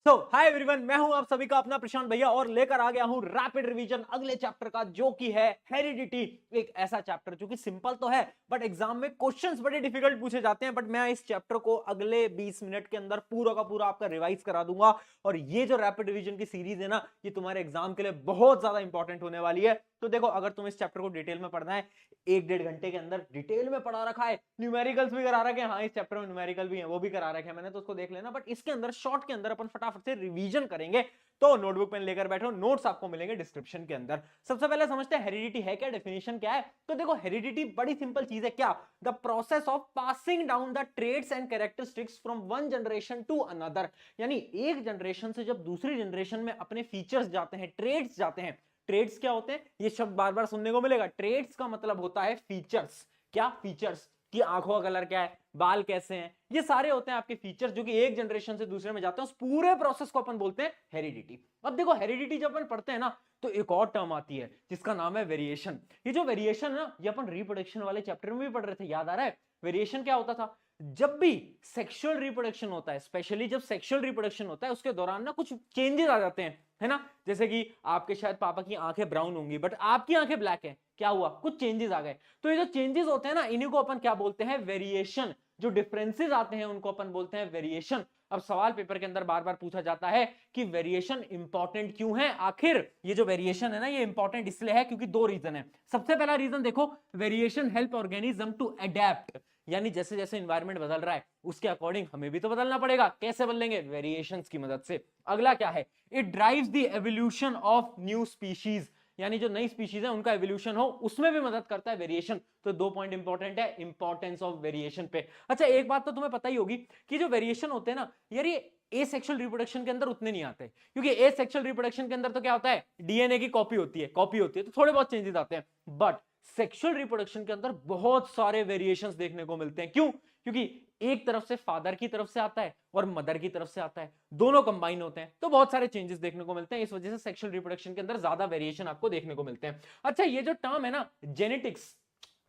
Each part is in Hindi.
हाय एवरीवन, मैं हूं आप सभी का अपना प्रशांत भैया और लेकर आ गया हूं रैपिड रिवीजन अगले चैप्टर का, जो कि है हेरिडिटी। एक ऐसा चैप्टर जो कि सिंपल तो है बट एग्जाम में क्वेश्चंस बड़े डिफिकल्ट पूछे जाते हैं। बट मैं इस चैप्टर को अगले 20 मिनट के अंदर पूरा का पूरा आपका रिवाइज करा दूंगा। और ये जो रैपिड रिवीजन की सीरीज है ना, ये तुम्हारे एग्जाम के लिए बहुत ज्यादा इंपॉर्टेंट होने वाली है। तो देखो, अगर तुम इस चैप्टर को डिटेल में पढ़ना है, 1-1.5 घंटे के अंदर डिटेल में पढ़ा रखा है। न्यूमेरिकल्स भी करा रखे हैं, हाँ इस चैप्टर में न्यूमेरिकल भी है, वो भी करा रखे हैं मैंने, तो उसको देख लेना। बट इसके अंदर शॉर्ट के अंदर अपन फटाफट से रिवीजन करेंगे। तो नोटबुक पेन लेकर बैठो, नोट्स आपको मिलेंगे डिस्क्रिप्शन के अंदर। सबसे पहले समझते हैं हेरिडिटी है क्या, डेफिनेशन क्या है। तो देखो, हेरिडिटी बड़ी सिंपल चीज है। क्या? The process of passing down the traits and characteristics from one generation to another. यानी एक जनरेशन से जब दूसरी जनरेशन में अपने फीचर्स जाते हैं, ट्रेड्स जाते हैं। ट्रेड्स क्या होते हैं, ये शब्द बार बार सुनने को मिलेगा। ट्रेड्स का मतलब होता है फीचर्स। क्या फीचर्स? कि आंखों का कलर क्या है, बाल कैसे हैं, ये सारे होते हैं आपके फीचर्स जो कि एक जनरेशन से दूसरे में जाते हैं। उस पूरे प्रोसेस को अपन बोलते हैं हेरिडिटी। अब देखो, हेरिडिटी जब अपन पढ़ते हैं ना, तो एक और टर्म आती है जिसका नाम है वेरिएशन। ये जो वेरिएशन है ना, ये अपन रिप्रोडक्शन वाले चैप्टर में भी पढ़ रहे थे, याद आ रहा है? वेरिएशन क्या होता था? जब भी सेक्सुअल रिप्रोडक्शन होता है, स्पेशली जब सेक्सुअल रिप्रोडक्शन होता है, उसके दौरान ना कुछ चेंजेस आ जाते हैं, है ना। जैसे कि आपके शायद पापा की आंखें ब्राउन होंगी बट आपकी आंखें ब्लैक है। क्या हुआ? कुछ चेंजेस आ गए। तो ये जो चेंजेस होते हैं ना, इन्हीं को अपन क्या बोलते हैं? वेरिएशन। जो डिफरेंसेस आते हैं उनको अपन बोलते हैं वेरिएशन। अब सवाल पेपर के अंदर बार बार पूछा जाता है कि वेरिएशन इंपॉर्टेंट क्यों है। आखिर ये जो वेरिएशन है ना, ये इंपॉर्टेंट इसलिए है क्योंकि दो रीजन है। सबसे पहला रीजन देखो, variation help organism to adapt. यानी जैसे जैसे एनवायरनमेंट बदल रहा है उसके अकॉर्डिंग हमें भी तो बदलना पड़ेगा। कैसे बदलेंगे? वेरिएशंस की मदद से। अगला क्या है? It drives the evolution of new species. यानी जो नई स्पीशीज है उनका एवोल्यूशन हो, उसमें भी मदद करता है वेरिएशन। तो 2 पॉइंट इंपॉर्टेंट है इंपॉर्टेंस ऑफ वेरिएशन पे। अच्छा, एक बात तो तुम्हें पता ही होगी कि जो वेरिएशन होते हैं ना यार, ये एसेक्सुअल रिप्रोडक्शन के अंदर उतने नहीं आते, क्योंकि एसेक्सुअल रिप्रोडक्शन के अंदर तो क्या होता है? डीएनए की कॉपी होती है तो थोड़े बहुत चेंजेस आते हैं। बट सेक्सुअल रिप्रोडक्शन के अंदर बहुत सारे वेरिएशंस देखने को मिलते हैं। क्यों? क्योंकि एक तरफ से फादर की तरफ से आता है और मदर की तरफ से आता है, दोनों कंबाइन होते हैं, तो बहुत सारे चेंजेस देखने को मिलते हैं। इस वजह से सेक्सुअल रिप्रोडक्शन के अंदर ज्यादा वेरिएशन आपको देखने को मिलते हैं। अच्छा, ये जो टर्म है ना जेनेटिक्स,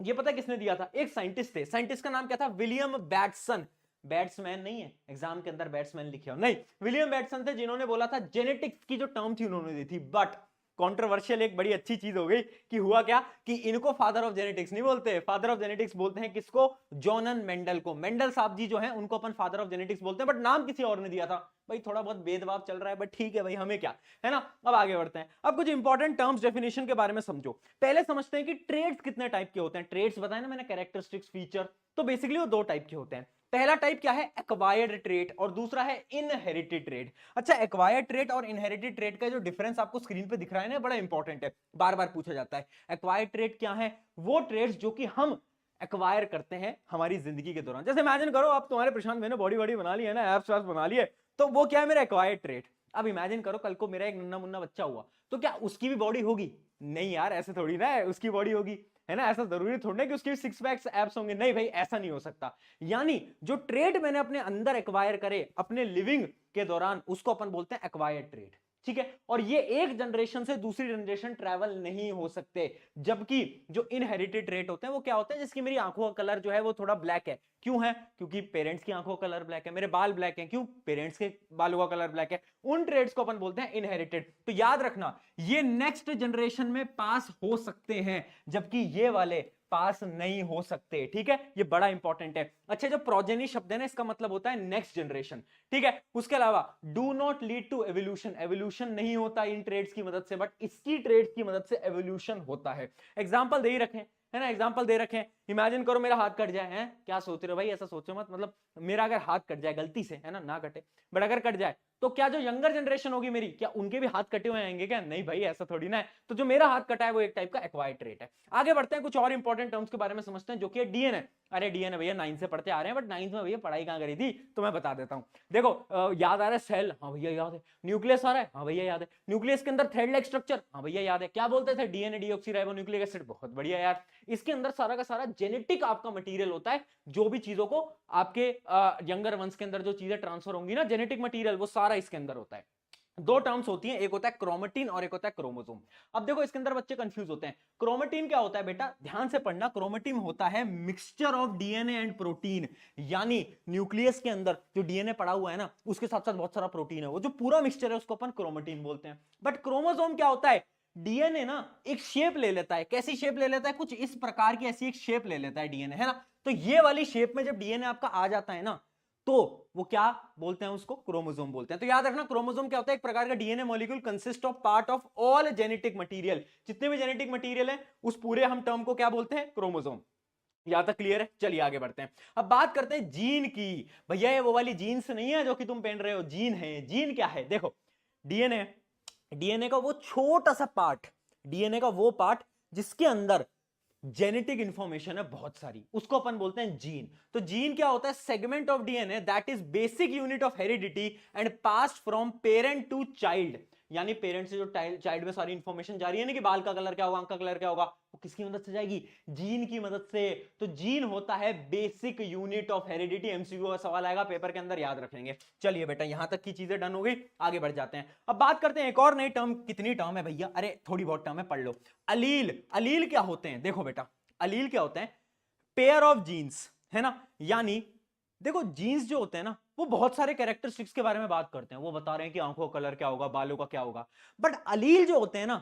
ये पता है किसने दिया था? एक साइंटिस्ट थे। साइंटिस्ट का नाम क्या था? William Bateson. बैट्समैन नहीं है, एग्जाम के अंदर बैट्समैन लिखे हो नहीं, विलियम बैटसन थे जिन्होंने बोला था। जेनेटिक्स की जो टर्म थी उन्होंने दी थी। बट कंट्रोवर्शियल एक बड़ी अच्छी चीज हो गई कि हुआ क्या कि इनको फादर ऑफ जेनेटिक्स नहीं बोलते। फादर ऑफ जेनेटिक्स बोलते हैं किसको? जॉनन मेंडल को। मेंडल साहब जी जो हैं उनको अपन फादर ऑफ जेनेटिक्स बोलते हैं, बट नाम किसी और ने दिया था। भाई थोड़ा बहुत भेदभाव चल रहा है बट ठीक है भाई, हमें क्या, है ना। अब आगे बढ़ते हैं। अब कुछ इंपॉर्टेंट टर्म्स डेफिनेशन के बारे में समझो। पहले समझते हैं कि ट्रेड्स कितने टाइप के होते हैं। ट्रेड्स बताए ना मैंने, कैरेक्टरिस्टिक्स, फीचर। तो बेसिकली वो दो टाइप के होते हैं। पहला टाइप क्या है? एक्वायर्ड ट्रेट, और दूसरा है इनहेरिटेड ट्रेट। अच्छा, एक्वायर्ड ट्रेट और इनहेरिटेड ट्रेट का जो डिफरेंस आपको स्क्रीन पे दिख रहा है ना, बड़ा इंपॉर्टेंट है, बार बार पूछा जाता है। एक्वायर्ड ट्रेट क्या है? वो ट्रेड्स जो कि हम एक्वायर करते हैं हमारी जिंदगी के दौरान। जैसे इमेजिन करो, आप तुम्हारे प्रशांत मैंने बॉडी बॉडी बना ली है ना, एब्स वैप्स बना लिए, तो वो क्या है? मेरा एक्वायर्ड ट्रेट। अब इमेजिन करो कल को मेरा एक नन्ना मुन्ना बच्चा हुआ, तो क्या उसकी भी बॉडी होगी? नहीं यार, ऐसे थोड़ी ना है उसकी बॉडी होगी, है ना। ऐसा जरूरी थोड़ी ना कि उसके सिक्स पैक्स एब्स होंगे, नहीं भाई ऐसा नहीं हो सकता। यानी जो ट्रेड मैंने अपने अंदर एक्वायर करे अपने लिविंग के दौरान, उसको अपन बोलते हैं एक्वायर्ड ट्रेड। ठीक है, और ये एक जनरेशन से दूसरी जनरेशन ट्रैवल नहीं हो सकते। जबकि जो इनहेरिटेड ट्रेट होते हैं वो क्या होते हैं? जिसकी मेरी आंखों का कलर जो है वो थोड़ा ब्लैक है। क्यों है? क्योंकि पेरेंट्स की आंखों का कलर ब्लैक है। मेरे बाल ब्लैक हैं, क्यों? पेरेंट्स के बालों का कलर ब्लैक है। उन ट्रेड्स को अपन बोलते हैं इनहेरिटेड। तो याद रखना, ये नेक्स्ट जनरेशन में पास हो सकते हैं, जबकि ये वाले पास नहीं हो सकते। ठीक है, ये बड़ा इंपॉर्टेंट है। अच्छा, जो प्रोजेनी शब्द है ना, इसका मतलब होता है नेक्स्ट जनरेशन। ठीक है, उसके अलावा do not lead to evolution. Evolution नहीं होता इन ट्रेड्स की मदद से, बट इसकी ट्रेड्स की मदद से एवोल्यूशन होता है। एग्जांपल दे ही रखे है ना, एग्जांपल दे रखे हैं। इमेजिन करो मेरा हाथ कट जाए, है क्या सोच रहे हो भाई? ऐसा सोचो मत, मतलब मेरा अगर हाथ कट जाए गलती से, है ना कटे, बट अगर कट जाए तो क्या जो यंगर जनरेशन होगी मेरी, क्या उनके भी हाथ कटे हुए आएंगे क्या? नहीं भाई, ऐसा थोड़ी ना है। तो जो मेरा हाथ कटा है वो एक टाइप का एक्वायर्ड ट्रेट है। आगे बढ़ते हैं, कुछ और इंपॉर्टेंट टर्म्स के बारे में समझते हैं, जो कि डीएनए। अरे डीएनए भैया 9 से पढ़ते आ रहे हैं, बट 9 में भैया पढ़ाई कहां करी थी, तो मैं बता देता हूं। देखो, याद आ रहा है सेल? हाँ भैया याद है। न्यूक्लियस आ रहा है? हाँ भैया याद है। न्यूक्लियस के अंदर थ्रेड लाइक स्ट्रक्चर? हाँ भैया याद है। क्या बोलते थे? DNA deoxyribonucleic acid. बहुत बढ़िया यार। इसके अंदर सारा का सारा जेनेटिक आपका मटेरियल होता है। जो भी चीजों को आपके यंगर वंश के अंदर जो चीजें ट्रांसफर होंगी ना, जेनेटिक मटेरियल, वो सारा इसके अंदर होता है। दो टर्म्स होती हैं, एक होता है क्रोमेटिन और एक होता है क्रोमोसोम। अब देखो इसके अंदर बच्चे कंफ्यूज होते हैं। क्रोमेटिन क्या होता है बेटा, ध्यान से पढ़ना। क्रोमेटिन होता है mixture of DNA and protein, यानी न्यूक्लियस के अंदर जो डीएनए पड़ा हुआ है ना, उसके साथ साथ बहुत सारा प्रोटीन है, वो जो पूरा मिक्सचर है उसको अपन क्रोमेटिन बोलते हैं। बट क्रोमोसोम क्या होता है, डीएनए ना एक शेप ले लेता है। कैसी शेप ले लेता है, कुछ इस प्रकार की ऐसी एक शेप ले लेता है डीएनए, है ना। तो ये वाली शेप में जब डीएनए आपका आ जाता है ना, तो वो क्या बोलते हैं, उसको क्रोमोसोम बोलते हैं। तो याद रखना, क्रोमोसोम क्या होता है, एक प्रकार का DNA molecule consist of part of all genetic material. जितने भी जेनेटिक मटेरियल है उस पूरे हम टर्म को क्या बोलते हैं, क्रोमोसोम। यहां तक क्लियर है, चलिए आगे बढ़ते हैं। अब बात करते हैं जीन की। भैया ये वो वाली जीन्स नहीं है जो कि तुम पहन रहे हो, जीन है। जीन क्या है, देखो डीएनए, डीएनए का वो छोटा सा पार्ट, डीएनए का वो पार्ट जिसके अंदर जेनेटिक इंफॉर्मेशन है बहुत सारी, उसको अपन बोलते हैं जीन। तो जीन क्या होता है, segment of DNA that is basic unit of heredity and passed from parent to child. यानी पेरेंट से जो चाइल्ड में सारी इंफॉर्मेशन जा रही है ना, कि बाल का कलर क्या होगा, आंख का कलर क्या होगा, वो किसकी मदद से जाएगी, जीन की मदद से। तो जीन होता है basic unit of heredity. MCQ का सवाल आएगा पेपर के अंदर, याद रखेंगे। चलिए बेटा यहां तक की चीजें डन हो गई, आगे बढ़ जाते हैं। अब बात करते हैं एक और नई टर्म। कितनी टर्म है भैया, अरे थोड़ी बहुत टर्म है, पढ़ लो। अलील, अलील क्या होते हैं, देखो बेटा अलील क्या होते हैं, पेयर ऑफ जीन्स, है ना। यानी देखो जीन्स जो होते हैं ना, वो बहुत सारे कैरेक्टरिस्टिक्स के बारे में बात करते हैं। वो बता रहे हैं कि आंखों का कलर क्या होगा, बालों का क्या होगा। बट अलील जो होते हैं ना,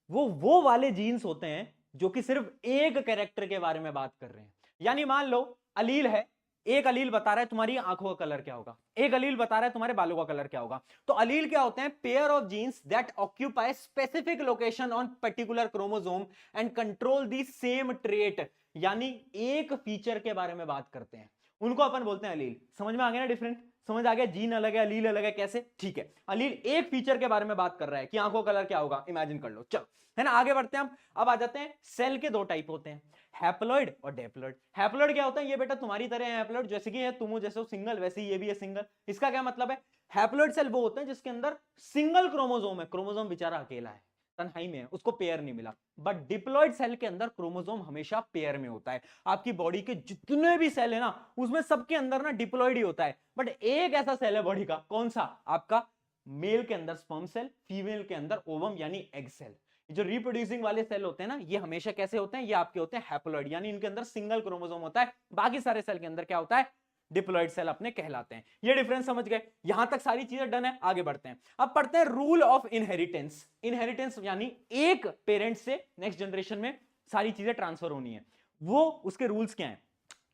वो वाले जीन्स होते हैं जो कि सिर्फ एक कैरेक्टर के बारे में बात कर रहे हैं। यानी मान लो अलील है, एक अलील बता रहा है तुम्हारी आंखों का कलर क्या होगा, एक अलील बता रहा है तुम्हारे बालों का कलर क्या होगा। तो अलील क्या होते हैं, pair of genes that occupy specific location on particular chromosome and control the same trait. यानी एक फीचर के बारे में बात करते हैं, उनको अपन बोलते हैं अलील। समझ में आ गया ना डिफरेंट, समझ आ गया, जीन अलग है अलील अलग है, कैसे, ठीक है। अलील एक फीचर के बारे में बात कर रहा है कि आंखों का कलर क्या होगा, इमेजिन कर लो, चलो, है ना। आगे बढ़ते हैं हम। अब आ जाते हैं, सेल के दो टाइप होते हैं, हैप्लॉइड और डेप्लॉइड। हैप्लॉइड क्या होता है, ये बेटा तुम्हारी तरह है हैप्लॉइड, जैसे कि है तुम हो जैसे हो सिंगल, वैसे ही ये भी है सिंगल। इसका क्या मतलब है, हैप्लॉइड सेल वो होते हैं जिसके अंदर सिंगल क्रोमोसोम है, क्रोमोसोम बेचारा अकेला है, तन्हाई में है, उसको पेयर नहीं मिला। बट डिप्लॉइड सेल के अंदर क्रोमोसोम हमेशा पेयर में होता है। आपकी बॉडी के जितने भी सेल है ना, उसमें सबके अंदर ना डिप्लॉइड ही होता है। बट एक ऐसा सेल है बॉडी का, कौन सा, आपका मेल के अंदर स्पर्म सेल, फीमेल के अंदर ओवम यानी एग सेल। जो रिप्रोड्यूसिंग वाले सेल होते हैं ना, ये हमेशा कैसे होते हैं, ये आपके होते हैं हैप्लॉइड, यानी इनके अंदर सिंगल क्रोमोसोम होता है। बाकी सारे सेल के अंदर क्या होता है, डिप्लॉइड सेल अपने कहलाते हैं। ये डिफरेंस समझ गए, यहां तक सारी चीजें डन है, आगे बढ़ते हैं। अब पढ़ते हैं रूल ऑफ इनहेरिटेंस। इनहेरिटेंस यानी एक पेरेंट से नेक्स्ट जनरेशन में सारी चीजें ट्रांसफर होनी है, वो उसके रूल्स क्या हैं,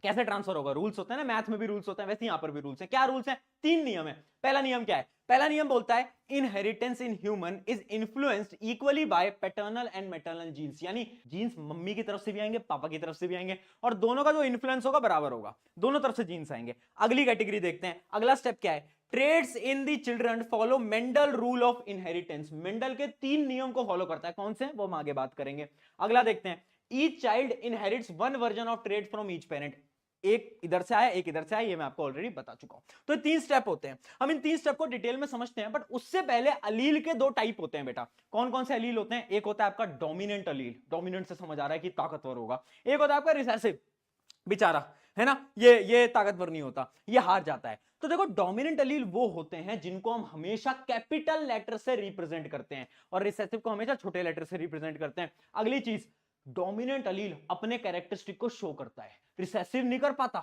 कैसे ट्रांसफर होगा। रूल्स होते हैं ना, मैथ में भी रूल्स होते हैं, वैसे यहां पर भी रूल्स हैं। क्या रूल्स हैं, तीन नियम है। पहला नियम क्या है, पहला नियम बोलता है inheritance in human is influenced equally by paternal and maternal genes. यानी जीन्स मम्मी की तरफ से भी आएंगे, पापा की तरफ से भी आएंगे, और दोनों का जो इन्फ्लुएंस होगा बराबर होगा, दोनों तरफ से जीन्स आएंगे। अगली कैटेगरी देखते हैं, अगला स्टेप क्या है, traits in the children follow Mendel rule of inheritance. Mendel के तीन नियम को फॉलो करता है, कौन से, वो हम आगे बात करेंगे। अगला देखते हैं, each child inherits one version of trade from each parent. एक इधर से आया, एक इधर से आया, ये मैं आपको ऑलरेडी बता चुका हूं। तो तीन स्टेप होते हैं, हम इन तीन स्टेप को डिटेल में समझते हैं। बट उससे पहले अलील के दो टाइप होते हैं बेटा। कौन कौन से अलील होते हैं, एक होता है आपका डोमिनेंट अलील, डोमिनेंट से समझ आ रहा है कि ताकतवर होगा। एक होता है आपका रिसेसिव, बेचारा है ना, ये ताकतवर नहीं होता, ये हार जाता है। तो देखो डोमिनेंट अलील वो होते हैं जिनको हम हमेशा कैपिटल लेटर से रिप्रेजेंट करते हैं, और रिसेसिव को हमेशा छोटे लेटर से रिप्रेजेंट करते हैं। अगली चीज, डोमिनेंट अलील अपने कैरेक्टरिस्टिक को शो करता है, रिसेसिव नहीं कर पाता।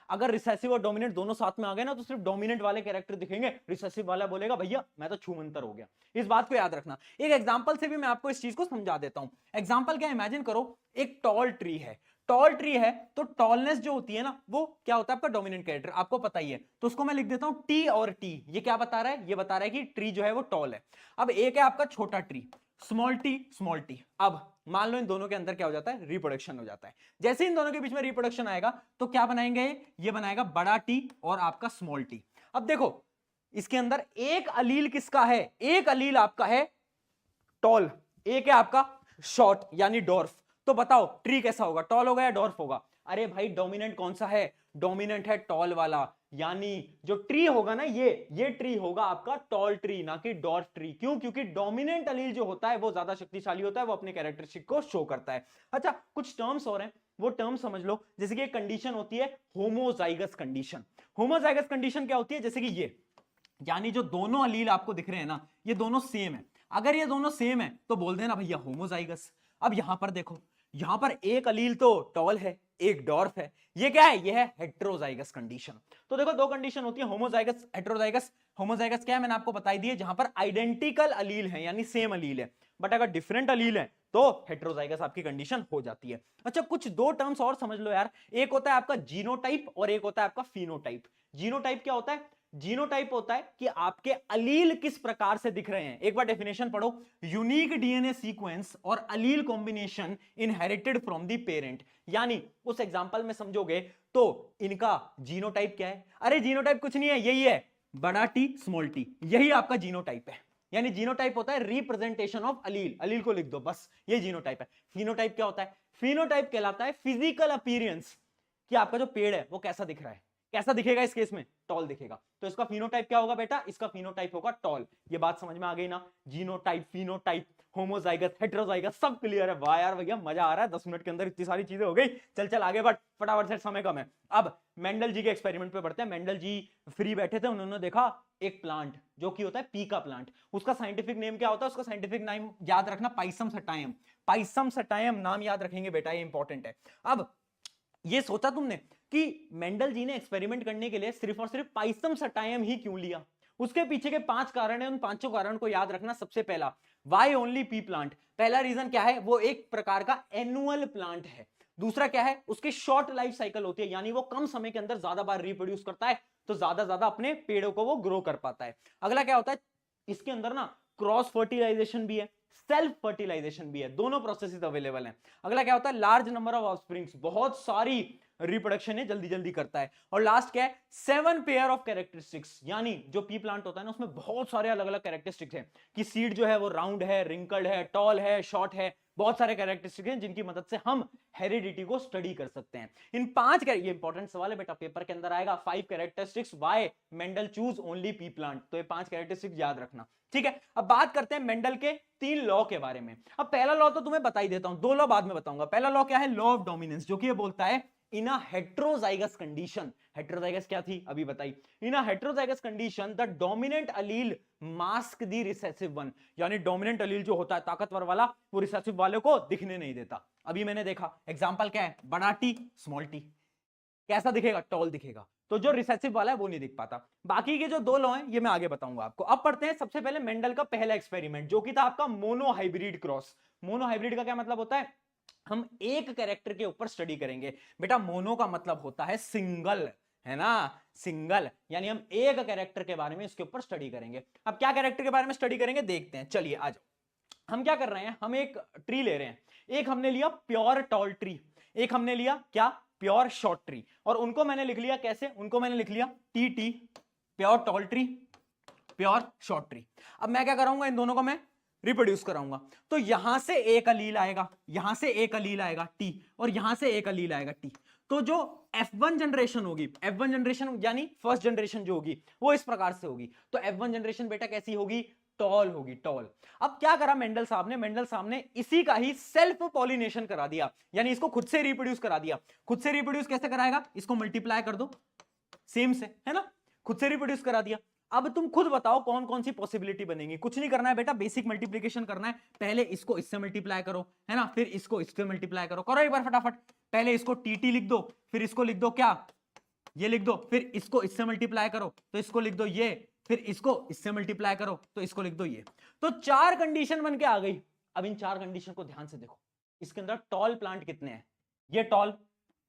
अगर रिसेसिव और डोमिनेंट दोनों साथ में आ गए ना, तो सिर्फ डोमिनेंट वाले कैरेक्टर दिखेंगे, रिसेसिव वाला बोलेगा भैया मैं तो छूमंतर हो गया। इस बात को याद रखना। एक एग्जांपल से भी मैं आपको इस चीज को समझा देता हूं। एग्जांपल क्या, इमेजिन करो एक टॉल ट्री है, टॉल ट्री है तो टॉलनेस जो होती है ना, वो क्या होता है आपका डोमिनेंट कैरेक्टर, आपको पता ही है। तो उसको मैं लिख देता हूं टी और टी। ये क्या बता रहा है, ये बता रहा है कि ट्री जो है वो टॉल है। अब एक है आपका छोटा tree, small T small T. अब मान लो इन दोनों के अंदर क्या हो जाता है, रिप्रोडक्शन हो जाता है। जैसे इन दोनों के बीच में रिप्रोडक्शन आएगा तो क्या बनाएंगे, ये बनाएगा बड़ा टी और आपका स्मॉल टी। अब देखो इसके अंदर एक अलील किसका है, एक अलील आपका है टॉल, एक है आपका शॉर्ट यानी डॉर्फ। तो बताओ ट्री कैसा होगा, टॉल होगा या डॉर्फ होगा। अरे भाई डोमिनेंट कौन सा है, डोमिनेंट है टॉल वाला। यानी जो ट्री होगा ना, ये ट्री होगा आपका टॉल ट्री, ना कि डॉर्फ ट्री। क्यों, क्योंकि डोमिनेंट अलील जो होता है वो ज्यादा शक्तिशाली होता है, वो अपने कैरेक्टरिस्टिक को शो करता है। अच्छा कुछ टर्म्स और हैं, वो टर्म समझ लो। जैसे कि एक कंडीशन होती है होमोजाइगस कंडीशन। होमोजाइगस कंडीशन क्या होती है, जैसे कि यानी जो दोनों अलील आपको दिख रहे हैं ना, ये दोनों सेम है। अगर ये दोनों सेम है तो बोल देना भैया होमोजाइगस। अब यहां पर देखो, यहां पर एक अलील तो टॉल है, एक डॉर्फ है, ये क्या है, ये है हेट्रोजाइगस कंडीशन। तो देखो दो कंडीशन होती है, होमोजाइगस, हेट्रोजाइगस। होमोजाइगस क्या है मैंने आपको बताई दी है, जहां पर आइडेंटिकल अलील है यानी सेम अलील है, बट अगर डिफरेंट अलील है तो हेट्रोजाइगस आपकी कंडीशन हो जाती है। अच्छा कुछ दो टर्म्स और समझ लो यार, एक होता है आपका जीनोटाइप और एक होता है आपका फिनोटाइप। जीनोटाइप क्या होता है, जीनोटाइप होता है कि आपके अलील किस प्रकार से दिख रहे हैं। एक बार डेफिनेशन पढ़ो, यूनिक डीएनए सीक्वेंस और allele combination inherited from the parent. यानी उस एग्जांपल में समझोगे तो इनका जीनोटाइप क्या है, अरे जीनोटाइप कुछ नहीं है, यही है बड़ा टी स्मॉल टी, यही आपका जीनोटाइप है। यानी जीनोटाइप होता है रिप्रेजेंटेशन ऑफ अलील, अलील को लिख दो बस, ये जीनोटाइप है। फिनोटाइप क्या होता है, फिनोटाइप कहलाता है फिजिकल अपीयरेंस, कि आपका जो पेड़ है वो कैसा दिख रहा है। कैसा दिखेगा इस केस में, टॉल दिखेगा। तो इसका फिनोटाइप क्या होगा बेटा, इसका फिनोटाइप होगा टॉल। ये बात समझ में आ गई ना, जीनोटाइप, फिनोटाइप, होमोजाइगस, हेटेरोजाइगस सब क्लियर है। वाह यार भैया मजा आ रहा है, 10 मिनट के अंदर इतनी सारी चीजें हो गई। चल चल आगे बढ़ फटाफट से, समय कम है। अब मेंडल जी के एक्सपेरिमेंट पे बढ़ते हैं। मेंडल जी फ्री बैठे थे, उन्होंने देखा एक प्लांट जो कि होता है पी का प्लांट, उसका साइंटिफिक नेम क्या होता है, उसका साइंटिफिक नेम याद रखना, पाइसम सटायम। पाइसम सटायम नाम याद रखेंगे बेटा, ये इंपॉर्टेंट है। अब ये सोचा तुमने कि मेंडल जी ने एक्सपेरिमेंट करने के लिए सिर्फ और सिर्फ पाइसम सटायम ही क्यों लिया, उसके पीछे के 5 कारण है, उन 5 कारण को याद रखना। सबसे पहला, वाई ओनली पी प्लांट, पहला रीजन क्या है, वो एक प्रकार का एनुअल प्लांट है। दूसरा क्या है, उसकी शॉर्ट लाइफ साइकिल होती है, यानी वो कम समय के अंदर ज्यादा बार रिप्रोड्यूस करता है, तो ज्यादा अपने पेड़ों को वो ग्रो कर पाता है। अगला क्या होता है, इसके अंदर ना क्रॉस फर्टिलाइजेशन भी है, सेल्फ फर्टिलाइजेशन भी है, दोनों प्रोसेसेस अवेलेबल हैं। अगला क्या होता है, लार्ज नंबर ऑफ ऑफस्प्रिंग्स, बहुत सारी रिप्रोडक्शन है, जल्दी जल्दी करता है। और लास्ट क्या है, 7 पेयर ऑफ कैरेक्टरिस्टिक्स, यानी जो पी प्लांट होता है ना उसमें बहुत सारे अलग अलग कैरेक्टरिस्टिक्स हैं, कि सीड जो है वो राउंड है, रिंकल्ड है, टॉल है, शॉर्ट है, बहुत सारे कैरेक्टरिस्टिक्स हैं जिनकी मदद से हम हेरिडिटी को स्टडी कर सकते हैं। इन 5 ये इंपॉर्टेंट सवाल है बेटा, पेपर के अंदर आएगा, 5 characteristics why Mendel choose only P plant, तो ये 5 कैरेक्टरिस्टिक्स याद रखना, ठीक है। अब बात करते हैं मेंडल के 3 लॉ के बारे में। अब पहला लॉ तो तुम्हें बता ही देता हूं, 2 लॉ बाद में बताऊंगा। पहला लॉ क्या है, लॉ ऑफ डोमिनेंस, जो कि ये बोलता है in a heterozygous condition, heterozygous क्या थी अभी बताई, in a heterozygous condition the dominant allele mask the recessive one, यानी डोमिनेंट अलील जो होता है ताकतवर वाला, वो रिसेसिव वाले को दिखने नहीं देता। अभी मैंने देखा एग्जांपल क्या है, बड़ा टी स्मॉल टी, कैसा दिखेगा, टॉल दिखेगा, तो जो रिसेसिव वाला है वो नहीं दिख पाता। बाकी के जो 2 लॉ हैं ये मैं आगे बताऊंगा आपको। अब पढ़ते हैं सबसे पहले मेंडल का पहला एक्सपेरिमेंट, जो कि था आपका मोनोहाइब्रिड क्रॉस। मोनोहाइब्रिड का क्या मतलब होता है, हम एक कैरेक्टर के ऊपर स्टडी करेंगे। बेटा मोनो का मतलब होता है सिंगल, है ना, सिंगल, यानी हम एक कैरेक्टर के बारे में इसके ऊपर स्टडी करेंगे। अब क्या कैरेक्टर के बारे में स्टडी करेंगे देखते हैं, चलिए आ जाओ। हम क्या कर रहे हैं, हम एक ट्री ले रहे हैं, एक हमने लिया प्योर टॉल ट्री, एक हमने लिया क्या, प्योर शॉर्ट ट्री, और उनको मैंने लिख लिया कैसे, उनको मैंने लिख लिया T T, pure tall tree, pure short tree. अब मैं क्या कराऊंगा, इन दोनों को मैं रिप्रोड्यूस कराऊंगा, तो यहां से एक अलील आएगा, यहां से एक अलील आएगा टी, और यहां से एक अलील आएगा टी। तो जो F1 जनरेशन होगी, F1 जनरेशन यानी फर्स्ट जनरेशन जो होगी वो इस प्रकार से होगी। तो F1 जनरेशन बेटा कैसी होगी, टॉल होगी, टॉल। अब क्या करा मेंडल साहब ने, मेंडल साहब ने इसी का ही सेल्फ पॉलिनेशन करा दिया, यानी इसको खुद से रिप्रोड्यूस करा दिया। खुद से रिप्रोड्यूस कैसे कराएगा, इसको मल्टीप्लाई कर दो सेम से, है ना, खुद से रिप्रोड्यूस करा दिया। अब तुम खुद बताओ कौन कौन सी पॉसिबिलिटी बनेगी, कुछ नहीं करना है बेटा, बेसिक मल्टीप्लिकेशन करना है। पहले इसको इससे मल्टीप्लाई करो, है ना, फिर इसको इससे मल्टीप्लाई करो, करो एक बार फटाफट। पहले इसको टीटी लिख दो, फिर इसको लिख दो क्या, ये लिख दो, फिर इसको इससे मल्टीप्लाई करो तो इसको लिख दो ये, फिर इसको इससे मल्टीप्लाई करो तो इसको लिख दो ये। तो 4 कंडीशन बन के आ गई। अब इन 4 कंडीशन को ध्यान से देखो, इसके अंदर टॉल प्लांट कितने हैं, ये टॉल,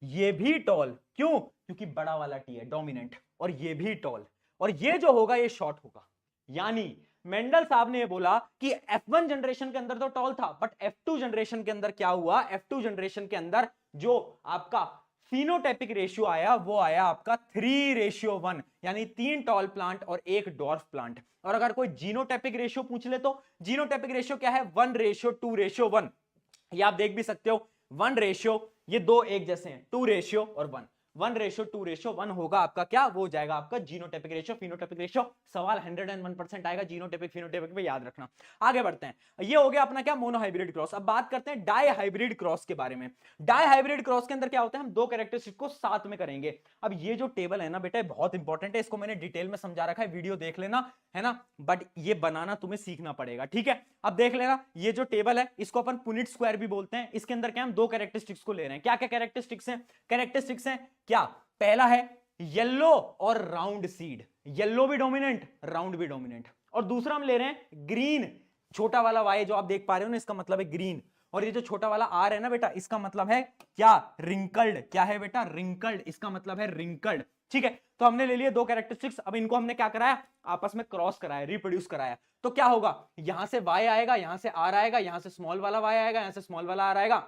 ये भी टॉल, क्यों, क्योंकि बड़ा वाला टी है डोमिनेंट, और ये भी टॉल, और ये जो होगा ये शॉर्ट होगा। यानी मेंडल साहब ने ये बोला कि F1 जनरेशन के अंदर तो टॉल था, बट F2 जनरेशन के अंदर क्या हुआ, F2 जनरेशन के अंदर जो आपका फिनोटाइपिक रेशियो आया वो आया आपका 3:1, यानी 3 टॉल प्लांट और 1 डॉर्फ प्लांट। और अगर कोई जीनोटाइपिक रेशियो पूछ ले तो जीनोटाइपिक रेशियो क्या है, 1:2:1। ये आप देख भी सकते हो, 1 रेशियो, ये 2 एक जैसे हैं, 2 रेशियो और 1। 1:2:1 होगा आपका क्या, वो हो जाएगा आपका जीनोटाइपिक रेशियो फिनोटाइपिक रेशियो। सवाल 101% आएगा जीनोटाइपिक फिनोटाइपिक पे, याद रखना। आगे बढ़ते हैं, ये हो गया अपना क्या, मोनोहाइब्रिड क्रॉस। अब बात करते हैं डाई हाइब्रिड क्रॉस के बारे में। डाई हाइब्रिड क्रॉस के अंदर क्या होता है, हम दो कैरेक्टरिस्टिक को साथ में करेंगे। अब ये जो टेबल है ना बेटा, बहुत इंपॉर्टेंट है, इसको मैंने डिटेल में समझा रखा है, वीडियो देख लेना, है ना, बट ये बनाना तुम्हें सीखना पड़ेगा, ठीक है। अब देख लेना, ये जो टेबल है इसको अपन पुनिट स्क्वायर भी बोलते हैं। इसके अंदर क्या हम दो कैरेक्टरिस्टिक्स को ले रहे हैं। क्या क्या कैरेक्टरिस्टिक्स हैं, कैरेक्टरिस्टिक्स हैं क्या, पहला है येलो और राउंड सीड, येलो भी डोमिनेंट राउंड भी डोमिनेंट। और दूसरा हम ले रहे हैं ग्रीन, छोटा वाला वाई जो आप देख पा रहे हो ना, इसका मतलब है ग्रीन। और ये जो छोटा वाला आर है ना बेटा, इसका मतलब है क्या, रिंकल्ड। क्या है बेटा, रिंकल्ड, इसका मतलब है रिंकल्ड, ठीक है। तो हमने ले लिए दो कैरेक्टरिस्टिक्स, अब इनको हमने क्या कराया, आपस में क्रॉस कराया, रिप्रोड्यूस कराया। तो क्या होगा, यहां से वाई आएगा, यहां से आर आएगा, यहां से स्मॉल वाला वाई आएगा, यहां से स्मॉल वाला आर आएगा।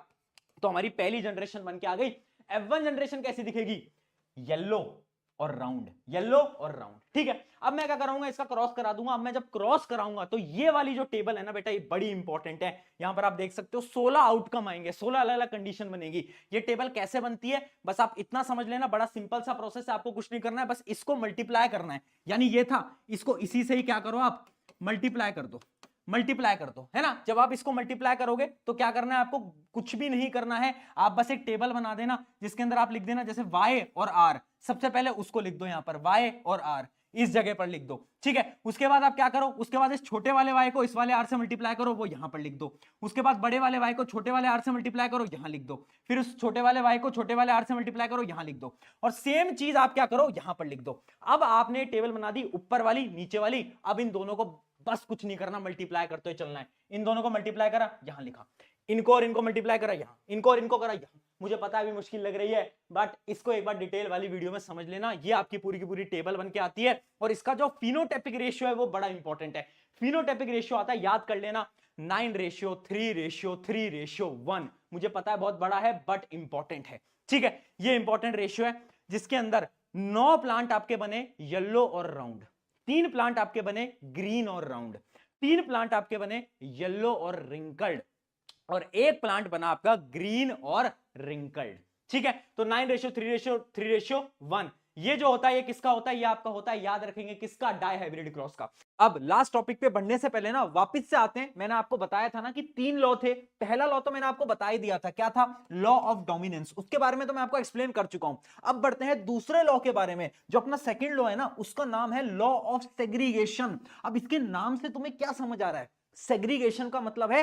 तो हमारी पहली जनरेशन बन के आ गई। F1 जनरेशन कैसी दिखेगी, येलो और राउंड, येलो और राउंड, ठीक है। अब मैं क्या कराऊंगा, इसका क्रॉस करा दूंगा। अब मैं जब क्रॉस कराऊंगा तो ये वाली जो टेबल है ना बेटा, ये बड़ी इंपॉर्टेंट है। यहां पर आप देख सकते हो 16 आउटकम आएंगे, 16 अलग अलग कंडीशन बनेगी। ये टेबल कैसे बनती है, बस आप इतना समझ लेना, बड़ा सिंपल सा प्रोसेस है, आपको कुछ नहीं करना है, बस इसको मल्टीप्लाई करना है। यानी ये था, इसको इसी से ही क्या करो, आप मल्टीप्लाई कर दो, मल्टीप्लाई कर दो, है ना। जब आप इसको मल्टीप्लाई करोगे तो क्या करना है आपको, कुछ भी नहीं करना है, आप बस एक टेबल बना देना जिसके अंदर आप लिख देना जैसे y और r, सबसे पहले उसको लिख दो यहां पर, y और r इस जगह पर लिख दो, ठीक है। उसके बाद आप क्या करो, उसके बाद इस छोटे वाले y को इस वाले r से मल्टीप्लाई करो, वो यहां पर लिख दो। उसके बाद बड़े वाले y को छोटे वाले r से मल्टीप्लाई करो, यहां लिख दो। फिर उस छोटे वाले y को छोटे वाले r से मल्टीप्लाई करो, यहां लिख दो। और सेम चीज आप क्या करो, यहां पर लिख दो। अब आपने टेबल बना दी, ऊपर वाली नीचे वाली। अब इन दोनों को बस कुछ नहीं करना, मल्टीप्लाई करते हुए चलना है। इन दोनों को मल्टीप्लाई करा, यहां लिखा, इनको और इनको मल्टीप्लाई करा यहां, इनको और इनको करा यहां। मुझे पता है अभी मुश्किल लग रही है, बट इसको एक बार डिटेल वाली वीडियो में समझ लेना। ये आपकी पूरी की पूरी टेबल बन के आती है। और इसका जो फिनोटाइपिक रेशियो है वो बड़ा इंपॉर्टेंट है। फिनोटाइपिक रेशियो आता है, याद कर लेना, 9:3:3:1। मुझे पता है बहुत बड़ा है, बट इंपॉर्टेंट है, ठीक है। ये इंपॉर्टेंट रेशियो है जिसके अंदर 9 प्लांट आपके बने येलो और राउंड, 3 प्लांट आपके बने ग्रीन और राउंड, 3 प्लांट आपके बने येलो और रिंकल्ड, और एक प्लांट बना आपका ग्रीन और रिंकल्ड, ठीक है। तो 9:3:3:1 ये जो होता है, ये किसका होता है, ये आपका होता है, याद रखेंगे किसका, डाई हाइब्रिड क्रॉस का। अब लास्ट टॉपिक पे बढ़ने से पहले ना वापस से आते हैं। मैंने आपको बताया था ना कि 3 लॉ थे। पहला लॉ तो मैंने आपको बता ही दिया था, क्या था, लॉ ऑफ डोमिनेंस। उसके बारे में तो मैं आपको एक्सप्लेन कर चुका हूं। अब बढ़ते हैं दूसरे लॉ के बारे में, जो अपना सेकंड लॉ है ना, उसका नाम है लॉ ऑफ सेग्रीगेशन। अब इसके नाम से तुम्हें क्या समझ आ रहा है, सेग्रीगेशन का मतलब है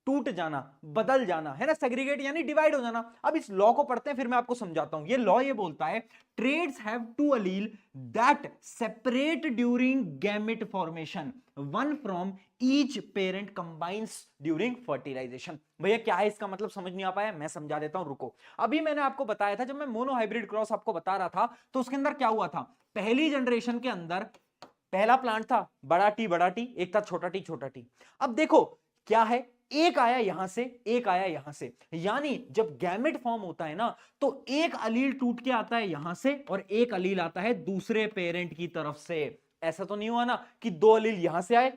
टूट जाना, बदल जाना, है ना। सेग्रीगेट यानी डिवाइड हो जाना। अब इस लॉ को पढ़ते हैं, फिर मैं आपको समझाता हूं। ये लॉ ये बोलता है, traits have two allele that separate during gamete formation, one from each parent combines during fertilisation. भैया क्या है इसका मतलब, समझ नहीं आ पाया, मैं समझा देता हूं, रुको। अभी मैंने आपको बताया था, जब मैं मोनोहाइब्रिड क्रॉस आपको बता रहा था, तो उसके अंदर क्या हुआ था, पहली जनरेशन के अंदर पहला प्लांट था बड़ा टी बड़ा टी, एक था छोटा टी छोटा टी। अब देखो क्या है, एक आया यहां से, एक आया यहां से, यानी जब गैमेट फॉर्म होता है ना, तो एक अलील टूट के आता है यहां से और एक अलील आता है दूसरे पेरेंट की तरफ से। ऐसा तो नहीं हुआ ना कि 2 अलील यहां से आए,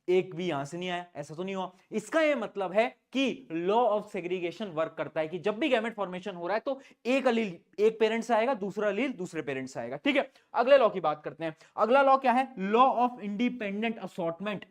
एक भी यहां से नहीं आया, ऐसा तो नहीं हुआ। इसका यह मतलब है कि लॉ ऑफ सेग्रीगेशन वर्क करता है कि जब भी गैमेट फॉर्मेशन हो रहा है तो एक अलील एक पेरेंट से आएगा, दूसरा अलील दूसरे पेरेंट से आएगा, ठीक है। अगले लॉ की बात करते हैं। अगला लॉ क्या है, लॉ ऑफ इंडिपेंडेंट असॉर्टमेंट।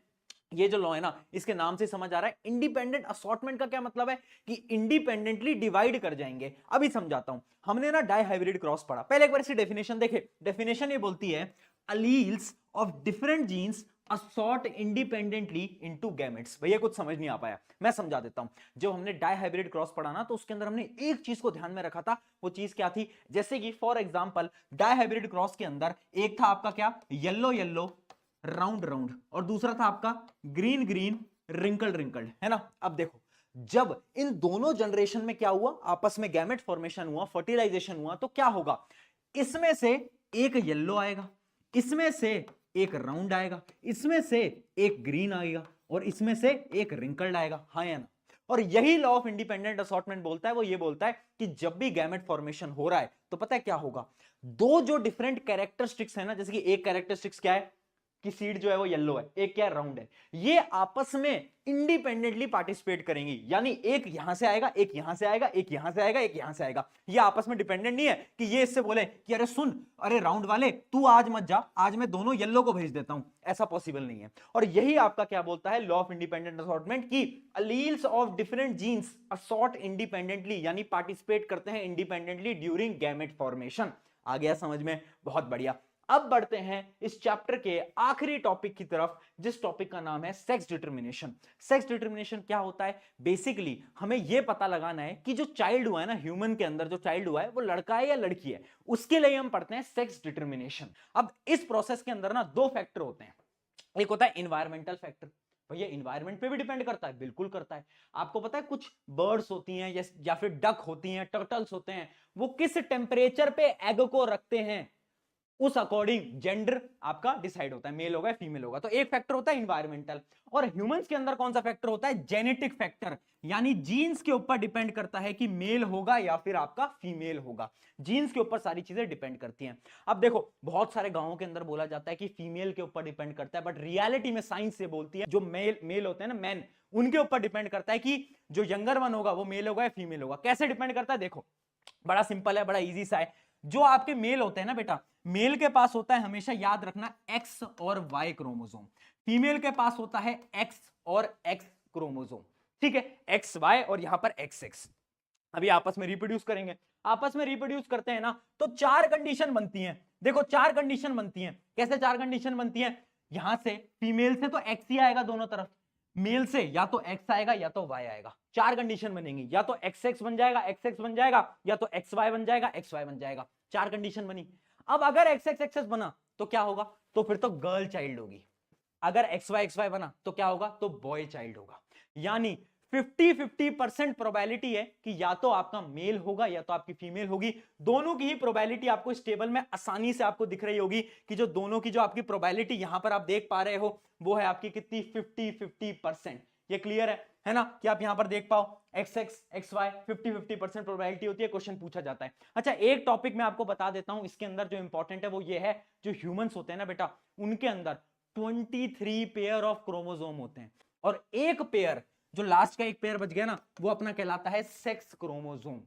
ये जो लॉ है ना, इसके नाम से समझ आ रहा है, इंडिपेंडेंट असॉर्टमेंट का क्या मतलब है कि इंडिपेंडेंटली डिवाइड कर जाएंगे। अभी समझाता हूं। हमने ना डाई हाइब्रिड क्रॉस पढ़ा, पहले एक बार इसकी डेफिनेशन देखे। डेफिनेशन ये बोलती है, alleles of different genes assort independently into gametes. भैया कुछ समझ नहीं आ पाया, मैं समझा देता हूं। जब हमने डाई हाइब्रिड क्रॉस पढ़ा ना, तो उसके अंदर हमने एक चीज को ध्यान में रखा था। वो चीज क्या थी, जैसे कि for example dihybrid cross के अंदर एक था आपका क्या, येलो येलो राउंड राउंड, और दूसरा था आपका ग्रीन ग्रीन रिंकल्ड रिंकल्ड, है ना। अब देखो, जब इन दोनों जनरेशन में क्या हुआ, आपस में गैमेट फॉर्मेशन हुआ, फर्टिलाइजेशन हुआ, तो क्या होगा, इसमें से एक येलो आएगा, इसमें से एक राउंड आएगा, इसमें से एक ग्रीन आएगा, और इसमें से एक रिंकल्ड आएगा, हाँ या ना। और यही लॉ ऑफ इंडिपेंडेंट असॉर्टमेंट बोलता है, वो ये बोलता है कि जब भी गैमेट फॉर्मेशन हो रहा है तो पता है क्या होगा, दो जो डिफरेंट कैरेक्टरिस्टिक्स है ना, जैसे कि एक कैरेक्टरिस्टिक्स क्या है, कि सीड जो है वो येलो है, एक क्या है राउंड है, ये आपस में इंडिपेंडेंटली पार्टिसिपेट करेंगी, यानी एक यहां से आएगा, एक यहां से आएगा, एक यहां से आएगा, एक यहां से आएगा, ये आपस में डिपेंडेंट नहीं है कि ये इससे बोले कि अरे सुन, अरे राउंड वाले तू आज मत जा, आज मैं दोनों येलो को भेज देता हूं, ऐसा पॉसिबल नहीं है। और यही आपका क्या बोलता है लॉ ऑफ इंडिपेंडेंट असॉर्टमेंट की alleles of different genes assort independently, यानी पार्टिसिपेट करते हैं इंडिपेंडेंटली ड्यूरिंग गैमेट फॉर्मेशन। आ गया समझ में, बहुत बढ़िया। अब बढ़ते हैं इस चैप्टर के आखिरी टॉपिक की तरफ, जिस टॉपिक का नाम है सेक्स डिटर्मिनेशन। सेक्स डिटर्मिनेशन क्या होता है? बेसिकली हमें यह पता लगाना है कि जो चाइल्ड हुआ है ना, ह्यूमन के अंदर जो चाइल्ड हुआ है वो लड़का है या लड़की है, उसके लिए हम पढ़ते हैं सेक्स डिटर्मिनेशन। अब इस प्रोसेस के अंदर ना दो फैक्टर होते हैं, एक होता है इन्वायरमेंटल फैक्टर। भैया इन्वायरमेंट पे भी डिपेंड करता है, बिल्कुल करता है। आपको पता है कुछ बर्ड्स होती हैं या फिर डक होती हैं, टर्टल्स होते हैं, वो किस टेम्परेचर पे एग को रखते हैं, उस अकॉर्डिंग जेंडर आपका डिसाइड होता है, मेल होगा फीमेल होगा। तो एक फैक्टर होता है इन्वायरमेंटल। और ह्यूमंस के अंदर कौन सा फैक्टर होता है? जेनेटिक फैक्टर, यानी जीन्स के ऊपर डिपेंड करता है कि मेल होगा या फिर आपका फीमेल होगा। जीन्स के ऊपर सारी चीजें डिपेंड करती हैं। अब देखो बहुत सारे गांवों के अंदर बोला जाता है कि फीमेल के ऊपर डिपेंड करता है, बट रियलिटी में साइंस से बोलती है जो मेल होते हैं ना, मैन, उनके ऊपर डिपेंड करता है कि जो यंगर वन होगा वो मेल होगा या फीमेल होगा। कैसे डिपेंड करता है? देखो बड़ा सिंपल है, बड़ा इजी सा है। जो आपके मेल होते हैं ना बेटा, मेल के पास होता है, हमेशा याद रखना, एक्स और वाई क्रोमोसोम। फीमेल के पास होता है एक्स और एक्स क्रोमोसोम, ठीक है, एक्स वाई और यहां पर एक्स एक्स। अभी आपस में रिप्रोड्यूस करेंगे, आपस में रिप्रोड्यूस करते हैं ना, तो चार कंडीशन बनती हैं। देखो चार कंडीशन बनती हैं। कैसे चार कंडीशन बनती हैं? यहां से फीमेल से तो एक्स ही आएगा दोनों तरफ, मेल से या तो एक्स आएगा या तो वाई आएगा। चार कंडीशन बनेंगी, या तो एक्स एक्स बन जाएगा, एक्स एक्स बन जाएगा, या तो एक्स वाई बन जाएगा, एक्स वाई बन जाएगा। चार कंडीशन बनी। अब अगर एक्स एक्स एक्स बना तो क्या होगा? तो फिर तो गर्ल चाइल्ड होगी। अगर एक्स वाई बना तो क्या होगा? तो बॉय चाइल्ड होगा। यानी 50-50% प्रोबेबिलिटी है कि या तो आपका मेल होगा या तो आपकी फीमेल होगी। दोनों की ही प्रोबेबिलिटी आपको इस टेबल में आसानी से आपको दिख रही होगी कि जो दोनों की जो आपकी प्रोबेबिलिटी यहां पर आप देख पा रहे हो वो है आपकी कितनी? 50-50%। ये क्लियर है ना, कि आप यहां पर देख पाओ x x x y 50-50% probability होती है, क्वेश्चन पूछा जाता है। अच्छा एक टॉपिक मैं आपको बता देता हूं इसके अंदर जो इंपॉर्टेंट है वो ये है, जो ह्यूमंस होते हैं ना बेटा, उनके अंदर 23 पेयर ऑफ क्रोमोसोम होते हैं, और एक पेयर जो लास्ट का एक पेयर बच गया ना, वो अपना कहलाता है सेक्स क्रोमोसोम।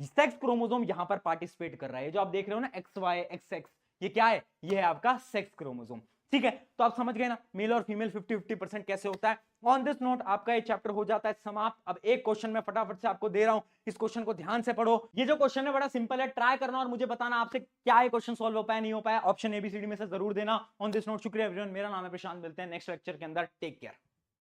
सेक्स क्रोमोसोम यहां पर पार्टिसिपेट कर रहा है, जो आप देख रहे हो ना एक्स वाई एक्स एक्स, ये क्या है? ये है आपका सेक्स क्रोमोसोम। ठीक है, तो आप समझ गए ना मेल और फीमेल 50-50% कैसे होता है। ऑन दिस नोट आपका ये चैप्टर हो जाता है समाप्त। अब एक क्वेश्चन मैं फटाफट से आपको दे रहा हूं, इस क्वेश्चन को ध्यान से पढ़ो। ये जो क्वेश्चन है बड़ा सिंपल है, ट्राई करना और मुझे बताना आपसे क्या ये क्वेश्चन सॉल्व हो पाया नहीं हो पाया। ऑप्शन एबीसीडी में से जरूर देना। ऑन दिस नोट शुक्रिया एवरीवन, मेरा नाम है प्रशांत, मिलते हैं नेक्स्ट लेक्चर के अंदर। Take care.